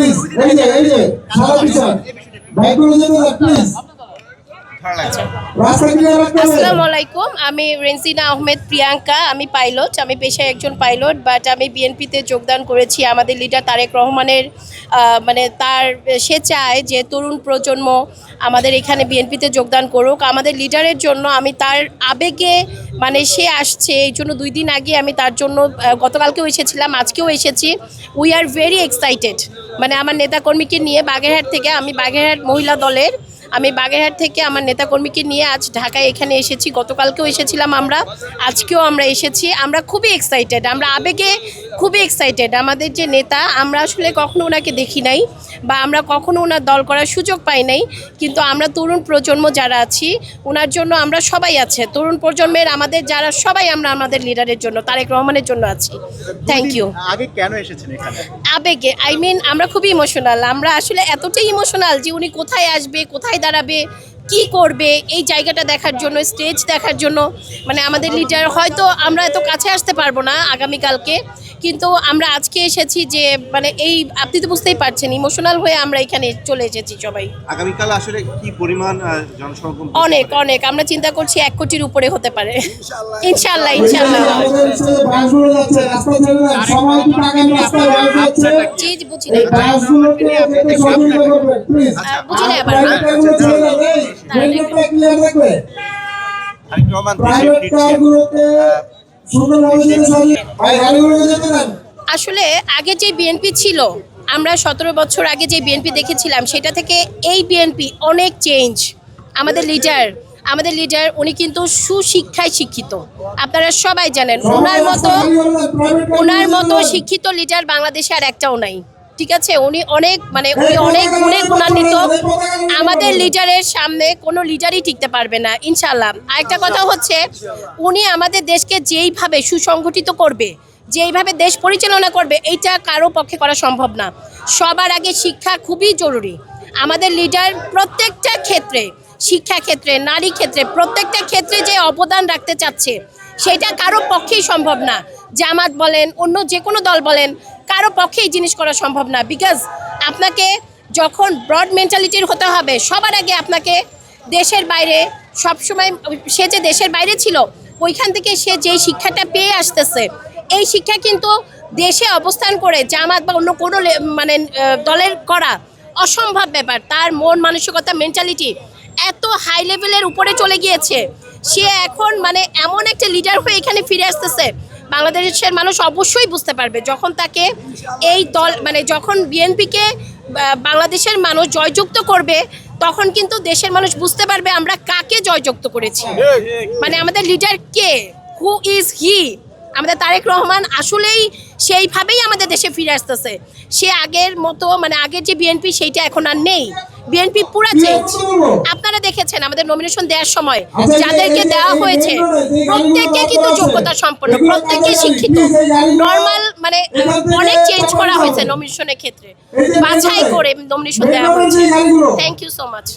Please এই যে সারা পিছন বাইকগুলো যেতে দাও প্লিজ আসসালামু আলাইকুম, আমি রেনজিনা আহমেদ প্রিয়াঙ্কা। আমি পাইলট, আমি পেশায় একজন পাইলট, বাট আমি বিএনপিতে যোগদান করেছি। আমাদের লিডার তারেক রহমানের মানে সে চায় যে তরুণ প্রজন্ম আমাদের এখানে বিএনপিতে যোগদান করুক। আমাদের লিডারের জন্য আমি তার আবেগে মানে সে আসছে, এই জন্য 2 দিন আগে আমি তার জন্য গতকালকেও এসেছিলাম, আজকেও এসেছি। We are very excited. মানে আমার নেতাকর্মীকে নিয়ে বাগেরহাট থেকে, আমি বাগেরহাট মহিলা দলের, আমি বাগেরহাট থেকে আমার নেতাকর্মীকে নিয়ে আজ ঢাকায় এখানে এসেছি। গতকালকেও এসেছিলাম আমরা, আজকেও আমরা এসেছি। আমরা খুবই এক্সাইটেড, আমরা আবেগে খুবই এক্সাইটেড। আমাদের যে নেতা, আমরা আসলে কখনো ওনাকে দেখি নাই বা আমরা কখনো ওনার দল করার সুযোগ পাই নাই, কিন্তু আমরা তরুণ প্রজন্ম যারা আছি ওনার জন্য আমরা সবাই আছে। তরুণ প্রজন্মের আমাদের যারা সবাই আমরা আমাদের লিডারের জন্য, তারেক রহমানের জন্য আছি। Thank you. আগে কেন এসেছেন এখানে? আবেগে, আমরা খুবই ইমোশনাল। আমরা আসলে এতটাই ইমোশনাল যে উনি কোথায় আসবে, কোথায় দাঁড়াবে, কি করবে, এই জায়গাটা দেখার জন্য, স্টেজ দেখার জন্য। মানে আমাদের লিডার হয়তো আমরা এত কাছে আসতে পারবো না আগামীকালকে, কিন্তু আমরা আজকে এসেছি যে মানে এই আপনি তো বুঝতেই পারছেন, ইমোশনাল হয়ে আমরা এখানে চলে এসেছি সবাই। আগামীকাল আসলে কি পরিমাণ জনসমাগম? অনেক অনেক, আমরা চিন্তা করছি 1 কোটির উপরে হতে পারে ইনশাল্লাহ। ইনশাল্লাহ জি বুঝি না, বুঝি না এবার। আসলে আগে যে বিএনপি ছিল, আমরা 17 বছর আগে যে বিএনপি দেখেছিলাম, সেটা থেকে এই বিএনপি অনেক চেঞ্জ। আমাদের লিডার উনি কিন্তু সুশিক্ষায় শিক্ষিত, আপনারা সবাই জানেন। ওনার মতো শিক্ষিত লিডার বাংলাদেশে আর একটাও নাই, ঠিক আছে? উনি অনেক অনেক গুণে গুণান্বিত। আমাদের লিডারের সামনে কোনো লিডারই টিকতে পারবে না ইনশাল্লাহ। আরেকটা কথা হচ্ছে, উনি আমাদের দেশকে যেইভাবে সুসংগঠিত করবে, যেইভাবে দেশ পরিচালনা করবে, এইটা কারো পক্ষে করা সম্ভব না। সবার আগে শিক্ষা খুবই জরুরি। আমাদের লিডার প্রত্যেকটা ক্ষেত্রে, শিক্ষা ক্ষেত্রে, নারী ক্ষেত্রে, প্রত্যেকটা ক্ষেত্রে যে অবদান রাখতে চাচ্ছে, সেটা কারো পক্ষেই সম্ভব না। জামাত বলেন, অন্য যে কোনো দল বলেন, কারো পক্ষে এই জিনিস করা সম্ভব না। বিকজ আপনাকে যখন ব্রড মেন্টালিটির হতে হবে, সবার আগে আপনাকে দেশের বাইরে, সবসময় সে যে দেশের বাইরে ছিল, ওইখান থেকে সে যেই শিক্ষাটা পেয়ে আসতেছে, এই শিক্ষা কিন্তু দেশে অবস্থান করে জামাত বা অন্য কোনো দলের করা অসম্ভব ব্যাপার। তার মন মানসিকতা, মেন্টালিটি এত হাই লেভেলের উপরে চলে গিয়েছে। সে এখন এমন একটা লিডার হয়ে এখানে ফিরে আসতেছে। বাংলাদেশের মানুষ অবশ্যই বুঝতে পারবে যখন তাকে এই দল যখন বিএনপিকে বাংলাদেশের মানুষ জয়যুক্ত করবে, তখন কিন্তু দেশের মানুষ বুঝতে পারবে আমরা কাকে জয়যুক্ত করেছি। আমাদের leader K, who is he. আমাদের তারেক রহমান আসলেই সেইভাবেই আমাদের দেশে ফিরে আসতেছে। সে আগের মতো আগের যে বিএনপি, সেইটা এখন আর নেই। বিএনপি পুরা চেঞ্জ। আপনারা দেখেছেন আমাদের নমিনেশন দেওয়ার সময় যাদেরকে দেওয়া হয়েছে, প্রত্যেককে কিন্তু যোগ্যতা সম্পন্ন, প্রত্যেককে শিক্ষিত, নর্মাল, অনেক চেঞ্জ করা হয়েছে নমিনেশনের ক্ষেত্রে, বাছাই করে নমিনেশন দেওয়া হয়েছে। Thank you so much.